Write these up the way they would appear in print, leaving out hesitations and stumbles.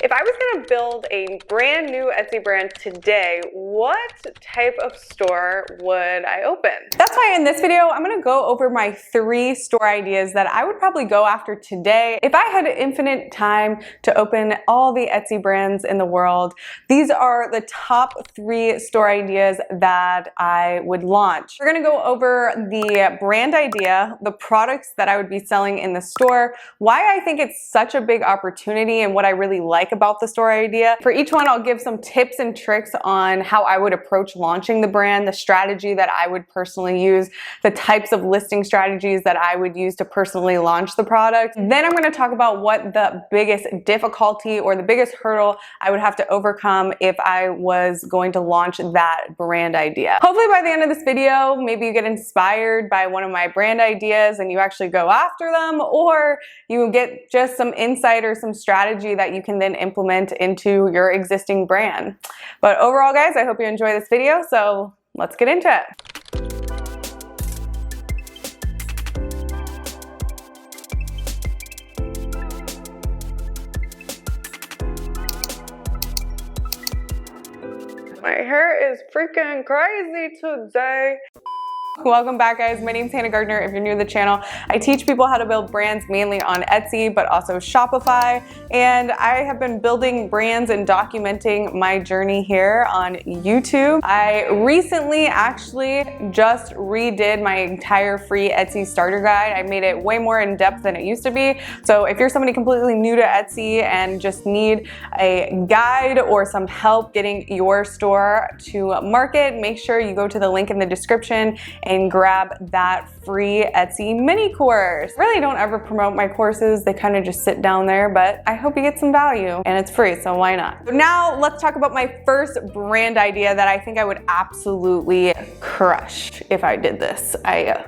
If I was gonna build a brand new Etsy brand today, what type of store would I open? That's why in this video, I'm gonna go over my 3 store ideas that I would probably go after today. If I had infinite time to open all the Etsy brands in the world, these are the top 3 store ideas that I would launch. We're gonna go over the brand idea, the products that I would be selling in the store, why I think it's such a big opportunity and what I really like about the store idea. For each one, I'll give some tips and tricks on how I would approach launching the brand, the strategy that I would personally use, the types of listing strategies that I would use to personally launch the product. Then I'm going to talk about what the biggest difficulty or the biggest hurdle I would have to overcome if I was going to launch that brand idea. Hopefully by the end of this video, maybe you get inspired by one of my brand ideas and you actually go after them, or you get just some insight or some strategy that you can then implement into your existing brand. But overall, guys, I hope you enjoy this video, so let's get into it. My hair is freaking crazy today. Welcome back, guys. My name's Hannah Gardner. If you're new to the channel, I teach people how to build brands mainly on Etsy, but also Shopify. And I have been building brands and documenting my journey here on YouTube. I recently actually just redid my entire free Etsy starter guide. I made it way more in depth than it used to be. So if you're somebody completely new to Etsy and just need a guide or some help getting your store to market, make sure you go to the link in the description and grab that free Etsy mini course. I really don't ever promote my courses. They kind of just sit down there, but I hope you get some value and it's free, so why not? So now let's talk about my first brand idea that I think I would absolutely crush if I did this. I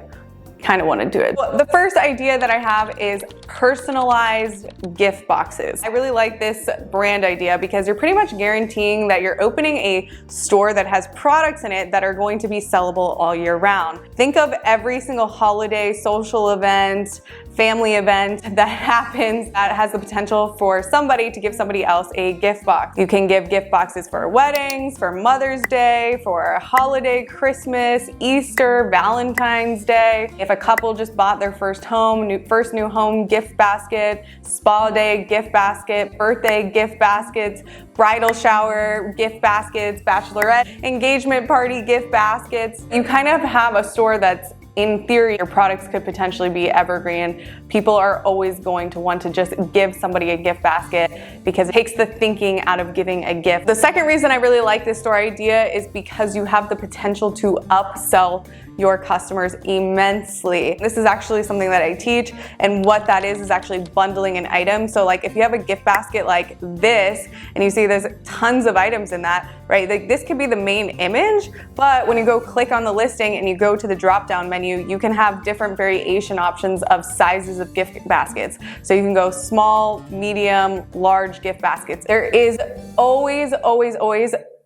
kind of want to do it. Well, the first idea that I have is personalized gift boxes. I really like this brand idea because you're pretty much guaranteeing that you're opening a store that has products in it that are going to be sellable all year round. Think of every single holiday, social event, family event that happens that has the potential for somebody to give somebody else a gift box. You can give gift boxes for weddings, for Mother's Day, for a holiday, Christmas, Easter, Valentine's Day. If a couple just bought their first home, first new home gift basket, spa day gift basket, birthday gift baskets, bridal shower gift baskets, bachelorette engagement party gift baskets. You kind of have a store that's, in theory, your products could potentially be evergreen. People are always going to want to just give somebody a gift basket because it takes the thinking out of giving a gift. The second reason I really like this store idea is because you have the potential to upsell your customers immensely. This is actually something that I teach, and what that is actually bundling an item. So like if you have a gift basket like this and you see there's tons of items in that, right? Like this could be the main image, but when you go click on the listing and you go to the drop-down menu, you can have different variation options of sizes of gift baskets. So you can go small, medium, large gift baskets. There is always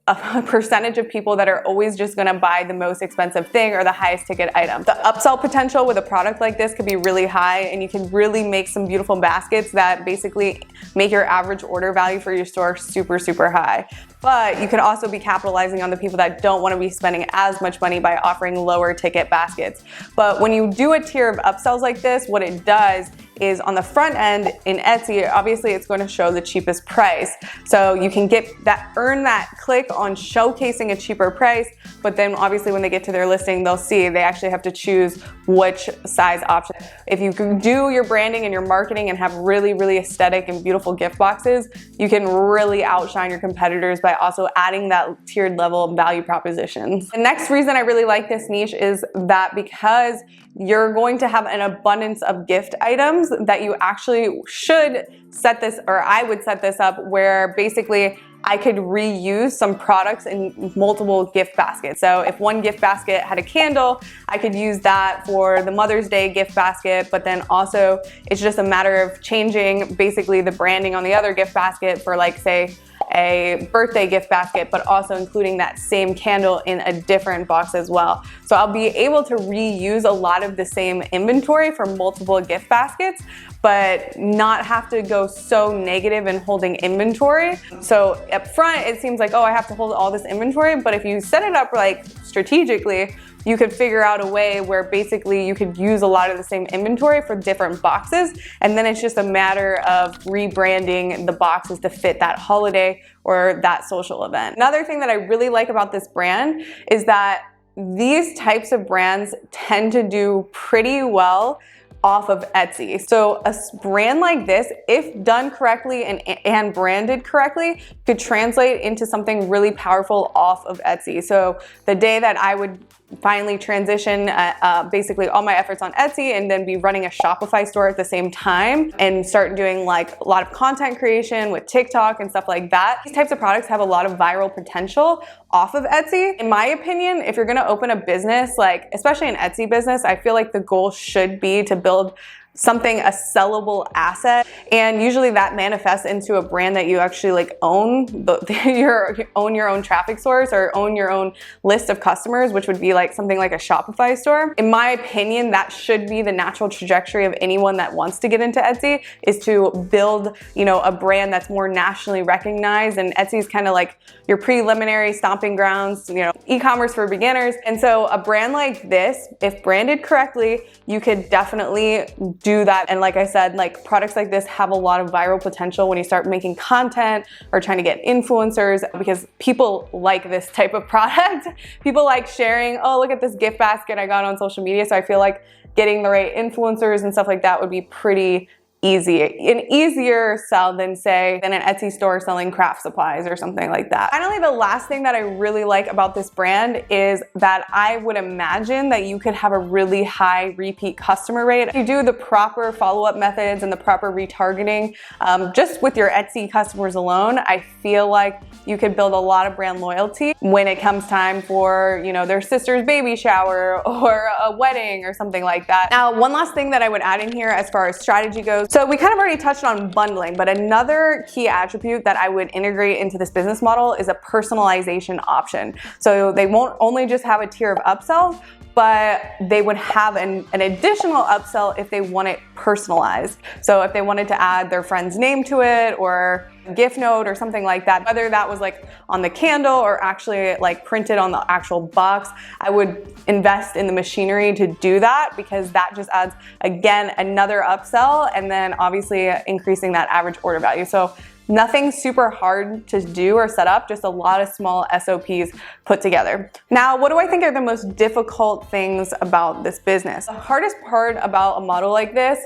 a percentage of people that are always just gonna buy the most expensive thing or the highest ticket item. The upsell potential with a product like this could be really high, and you can really make some beautiful baskets that basically make your average order value for your store super, super high. But you can also be capitalizing on the people that don't want to be spending as much money by offering lower ticket baskets. But when you do a tier of upsells like this, what it does is on the front end in Etsy, obviously it's going to show the cheapest price. So you can earn that click on showcasing a cheaper price, but then obviously when they get to their listing, they'll see they actually have to choose which size option. If you can do your branding and your marketing and have really, really aesthetic and beautiful gift boxes, you can really outshine your competitors by also adding that tiered level of value propositions. The next reason I really like this niche is that because you're going to have an abundance of gift items that you actually should set this, or I would set this up where basically I could reuse some products in multiple gift baskets. So if one gift basket had a candle, I could use that for the Mother's Day gift basket, but then also it's just a matter of changing basically the branding on the other gift basket for, like, say, a birthday gift basket, but also including that same candle in a different box as well. So I'll be able to reuse a lot of the same inventory for multiple gift baskets, but not have to go so negative in holding inventory. So up front, it seems like, oh, I have to hold all this inventory, but if you set it up like strategically, you could figure out a way where basically you could use a lot of the same inventory for different boxes, and then it's just a matter of rebranding the boxes to fit that holiday or that social event. Another thing that I really like about this brand is that these types of brands tend to do pretty well off of Etsy. So a brand like this, if done correctly and branded correctly, could translate into something really powerful off of Etsy. So the day that I would finally transition basically all my efforts on Etsy and then be running a Shopify store at the same time and start doing like a lot of content creation with TikTok and stuff like that. These types of products have a lot of viral potential off of Etsy. In my opinion, if you're gonna open a business, like especially an Etsy business, I feel like the goal should be to build something, a sellable asset, and usually that manifests into a brand that you actually like own, own your own traffic source or own your own list of customers, which would be like something like a Shopify store. In my opinion, that should be the natural trajectory of anyone that wants to get into Etsy, is to build, you know, a brand that's more nationally recognized, and Etsy is kind of like your preliminary stomping grounds, you know, e-commerce for beginners. And so a brand like this, if branded correctly, you could definitely do that. And like I said, like products like this have a lot of viral potential when you start making content or trying to get influencers, because people like this type of product. People like sharing, oh, look at this gift basket I got on social media. So I feel like getting the right influencers and stuff like that would be pretty easy, an easier sell than an Etsy store selling craft supplies or something like that. Finally, the last thing that I really like about this brand is that I would imagine that you could have a really high repeat customer rate. If you do the proper follow-up methods and the proper retargeting, just with your Etsy customers alone, I feel like you could build a lot of brand loyalty when it comes time for, you know, their sister's baby shower or a wedding or something like that. Now, one last thing that I would add in here as far as strategy goes. So we kind of already touched on bundling, but another key attribute that I would integrate into this business model is a personalization option. So they won't only just have a tier of upsells, but they would have an additional upsell if they want it personalized. So if they wanted to add their friend's name to it or gift note or something like that, whether that was like on the candle or actually like printed on the actual box, I would invest in the machinery to do that, because that just adds, again, another upsell, and then obviously increasing that average order value. So nothing super hard to do or set up, just a lot of small SOPs put together. Now, what do I think are the most difficult things about this business? The hardest part about a model like this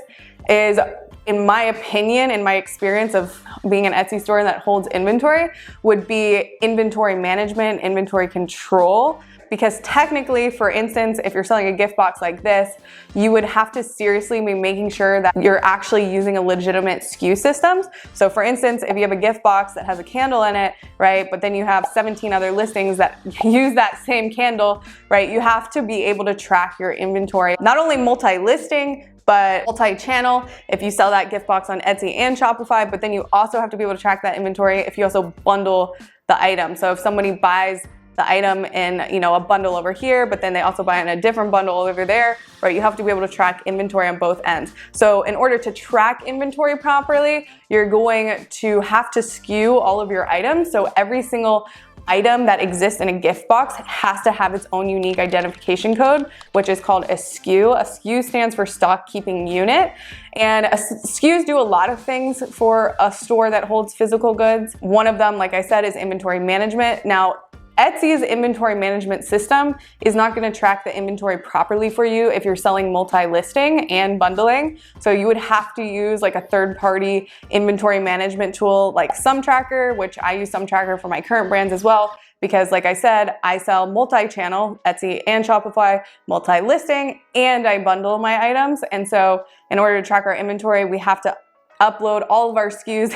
is, in my opinion, in my experience of being an Etsy store that holds inventory, would be inventory management, inventory control. Because technically, for instance, if you're selling a gift box like this, you would have to seriously be making sure that you're actually using a legitimate SKU systems. So for instance, if you have a gift box that has a candle in it, right, but then you have 17 other listings that use that same candle, right, you have to be able to track your inventory, not only multi-listing, but multi-channel if you sell that gift box on Etsy and Shopify, but then you also have to be able to track that inventory if you also bundle the item. So if somebody buys the item in, you know, a bundle over here, but then they also buy in a different bundle over there, right? You have to be able to track inventory on both ends. So in order to track inventory properly, you're going to have to SKU all of your items. So every single item that exists in a gift box has to have its own unique identification code, which is called a SKU. A SKU stands for stock keeping unit. And SKUs do a lot of things for a store that holds physical goods. One of them, like I said, is inventory management. Now, Etsy's inventory management system is not going to track the inventory properly for you if you're selling multi-listing and bundling. So you would have to use like a third-party inventory management tool like SumTracker, which I use SumTracker for my current brands as well, because like I said, I sell multi-channel, Etsy and Shopify, multi-listing, and I bundle my items. And so in order to track our inventory, we have to upload all of our SKUs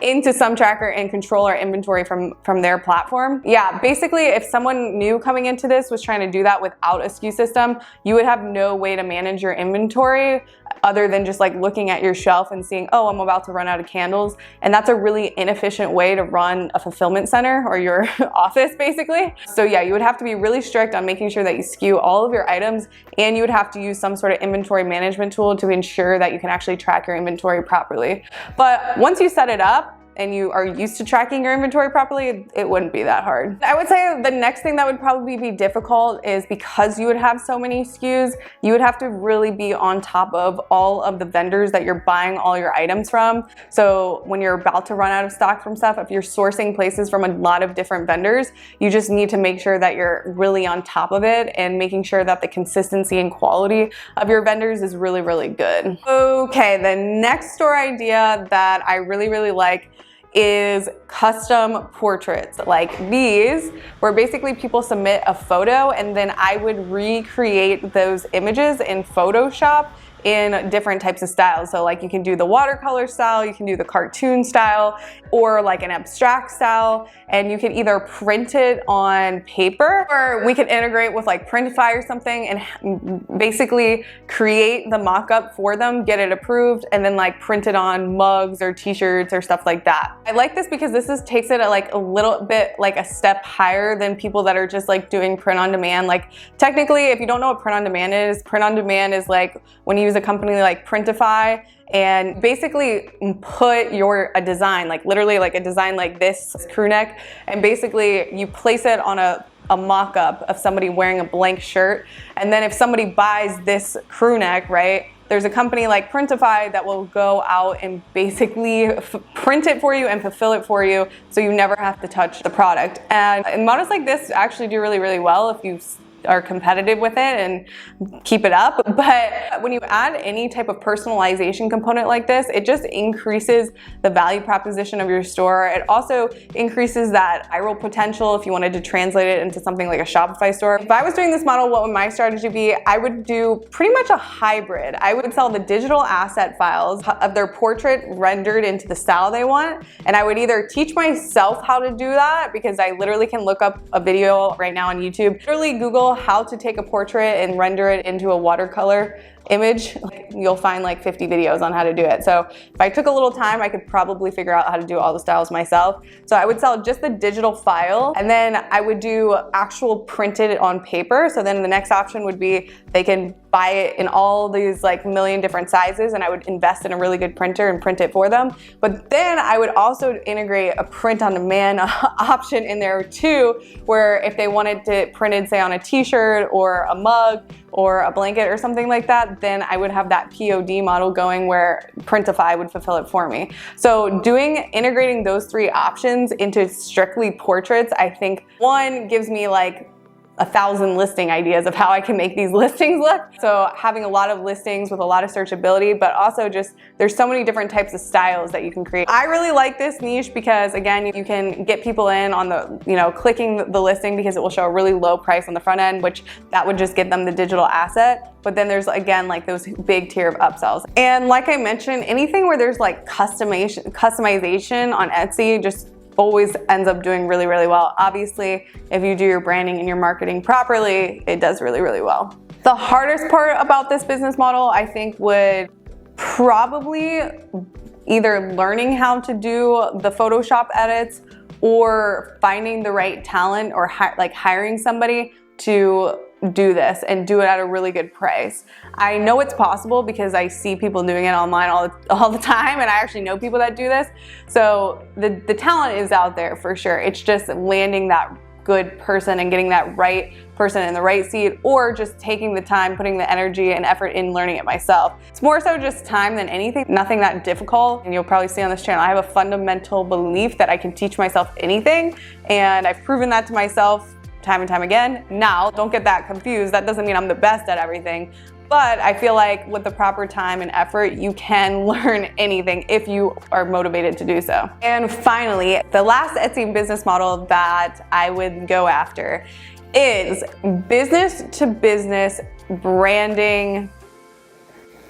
into SumTracker and control our inventory from their platform. Yeah, basically if someone new coming into this was trying to do that without a SKU system, you would have no way to manage your inventory other than just like looking at your shelf and seeing, oh, I'm about to run out of candles. And that's a really inefficient way to run a fulfillment center or your office basically. So yeah, you would have to be really strict on making sure that you SKU all of your items, and you would have to use some sort of inventory management tool to ensure that you can actually track your inventory properly. But once you set it up, and you are used to tracking your inventory properly, it wouldn't be that hard. I would say the next thing that would probably be difficult is because you would have so many SKUs, you would have to really be on top of all of the vendors that you're buying all your items from. So when you're about to run out of stock from stuff, if you're sourcing places from a lot of different vendors, you just need to make sure that you're really on top of it and making sure that the consistency and quality of your vendors is really, really good. Okay, the next store idea that I really, really like is custom portraits like these, where basically people submit a photo and then I would recreate those images in Photoshop in different types of styles. So like you can do the watercolor style, you can do the cartoon style, or like an abstract style, and you can either print it on paper, or we could integrate with like Printify or something and basically create the mock-up for them, get it approved, and then like print it on mugs or t-shirts or stuff like that. I like this because this takes it at like a little bit like a step higher than people that are just like doing print on demand. Like technically, if you don't know what print on demand is like when you use a company like Printify and basically put a design, like literally like a design like this crew neck, and basically you place it on a mock-up of somebody wearing a blank shirt, and then if somebody buys this crew neck, right, there's a company like Printify that will go out and basically print it for you and fulfill it for you, so you never have to touch the product. And models like this actually do really, really well if you are competitive with it and keep it up. But when you add any type of personalization component like this, it just increases the value proposition of your store. It also increases that viral potential if you wanted to translate it into something like a Shopify store. If I was doing this model, what would my strategy be? I would do pretty much a hybrid. I would sell the digital asset files of their portrait rendered into the style they want, and I would either teach myself how to do that, because I literally can look up a video right now on YouTube, literally Google how to take a portrait and render it into a watercolor image. You'll find like 50 videos on how to do it. So if I took a little time, I could probably figure out how to do all the styles myself. So I would sell just the digital file, and then I would do actual printed on paper. So then the next option would be they can buy it in all these like million different sizes, and I would invest in a really good printer and print it for them. But then I would also integrate a print on demand option in there too, where if they wanted to printed say on a t-shirt or a mug or a blanket or something like that, then I would have that POD model going where Printify would fulfill it for me. So integrating those three options into strictly portraits, I think one gives me like 1,000 listing ideas of how I can make these listings look. So having a lot of listings with a lot of searchability, but also just there's so many different types of styles that you can create. I really like this niche because again, you can get people in on the, clicking the listing because it will show a really low price on the front end, which that would just get them the digital asset. But then there's again like those big tier of upsells. And like I mentioned, anything where there's like customization on Etsy just always ends up doing really, really well. Obviously, if you do your branding and your marketing properly, it does really, really well. The hardest part about this business model, I think, would probably either learning how to do the Photoshop edits or finding the right talent or hiring somebody to do this and do it at a really good price. I know it's possible because I see people doing it online all the time, and I actually know people that do this. So the talent is out there for sure. It's just landing that good person and getting that right person in the right seat, or just taking the time, putting the energy and effort in learning it myself. It's more so just time than anything, nothing that difficult. And you'll probably see on this channel, I have a fundamental belief that I can teach myself anything, and I've proven that to myself time and time again. Now, don't get that confused. That doesn't mean I'm the best at everything, but I feel like with the proper time and effort, you can learn anything if you are motivated to do so. And finally, the last Etsy business model that I would go after is business to business branding,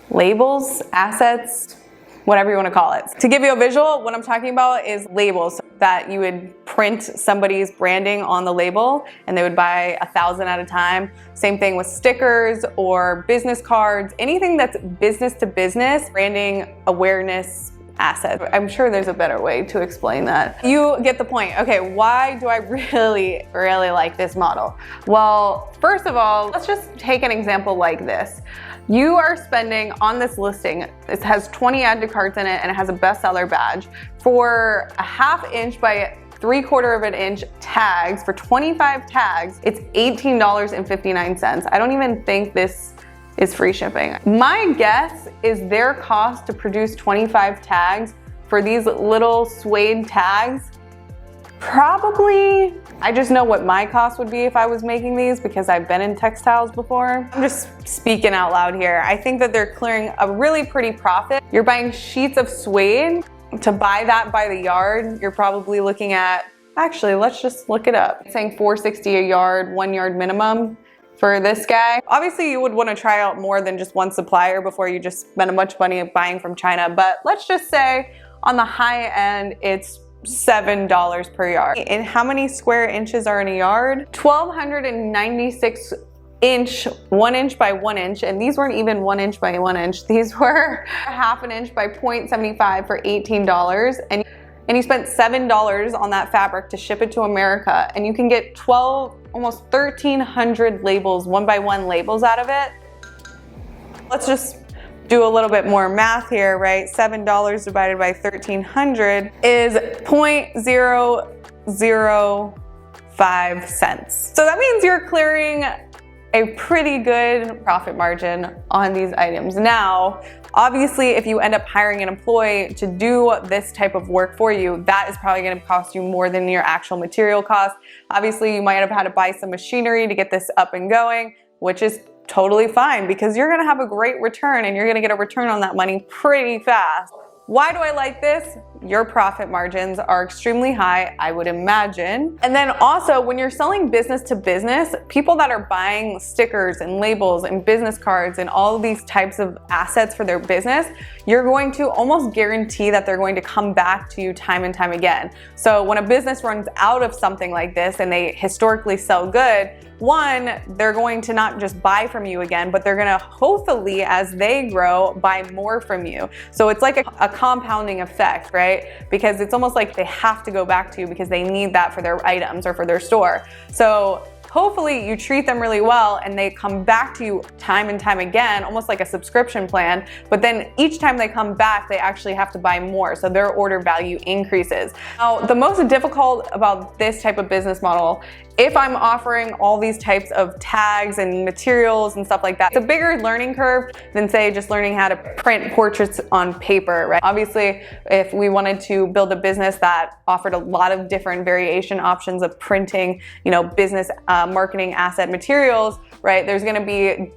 labels, assets, whatever you want to call it. To give you a visual, what I'm talking about is labels that you would print somebody's branding on the label, and they would buy 1,000 at a time. Same thing with stickers or business cards, anything that's business to business, branding awareness asset. I'm sure there's a better way to explain that. You get the point. Okay, why do I really like this model? Well, first of all, let's just take an example like this. You are spending on this listing, it has 20 add to carts in it, and it has a bestseller badge. For a 1/2 inch by 3/4 of an inch tags, for 25 tags, it's $18.59. I don't even think this is free shipping. My guess is their cost to produce 25 tags for these little suede tags, probably, I just know what my cost would be if I was making these because I've been in textiles before. I'm just speaking out loud here. I think that they're clearing a really pretty profit. You're buying sheets of suede. To buy that by the yard, you're probably looking at, actually, let's just look it up. It's saying $4.60 a yard, 1 yard minimum for this guy. Obviously, you would want to try out more than just one supplier before you just spend a bunch of money buying from China. But let's just say on the high end, it's $7 per yard. And how many square inches are in a yard? 1,296 inch, 1 inch by 1 inch, and these weren't even 1 inch by 1 inch. These were 1/2 inch by 0.75 for $18. And you spent $7 on that fabric to ship it to America, and you can get 12, almost 1,300 labels, 1 by 1 labels out of it. Let's just do a little bit more math here, right? $7 divided by 1,300 is 0.005 cents. So that means you're clearing a pretty good profit margin on these items. Now, obviously, if you end up hiring an employee to do this type of work for you, that is probably gonna cost you more than your actual material cost. Obviously, you might have had to buy some machinery to get this up and going, which is totally fine because you're gonna have a great return and you're gonna get a return on that money pretty fast. Why do I like this? Your profit margins are extremely high, I would imagine. And then also, when you're selling business to business, people that are buying stickers and labels and business cards and all of these types of assets for their business, you're going to almost guarantee that they're going to come back to you time and time again. So when a business runs out of something like this and they historically sell good, one, they're going to not just buy from you again, but they're gonna hopefully, as they grow, buy more from you. So it's like a compounding effect, right? Because it's almost like they have to go back to you because they need that for their items or for their store. So hopefully you treat them really well and they come back to you time and time again, almost like a subscription plan, but then each time they come back, they actually have to buy more, so their order value increases. Now, the most difficult about this type of business model, if I'm offering all these types of tags and materials and stuff like that, it's a bigger learning curve than, say, just learning how to print portraits on paper, right? Obviously, if we wanted to build a business that offered a lot of different variation options of printing, you know, business marketing asset materials, right? There's gonna be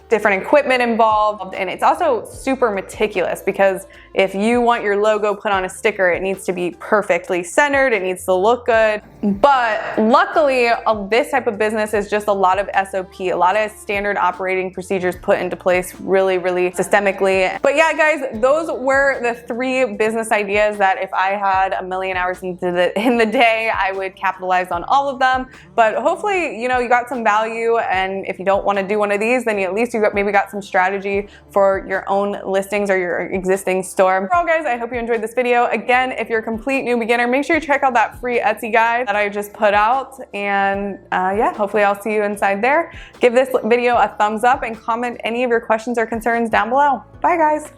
different equipment involved, and it's also super meticulous because if you want your logo put on a sticker, it needs to be perfectly centered, it needs to look good. But luckily, this type of business is just a lot of SOP, a lot of standard operating procedures put into place really systemically. But yeah, guys, those were the 3 business ideas that if I had a million hours in the day, I would capitalize on all of them. But hopefully, you know, you got some value, and if you don't want to do one of these, then at least you maybe got some strategy for your own listings or your existing store. Overall, guys, I hope you enjoyed this video. Again, if you're a complete new beginner, make sure you check out that free Etsy guide that I just put out. And yeah, hopefully I'll see you inside there. Give this video a thumbs up and comment any of your questions or concerns down below. Bye, guys.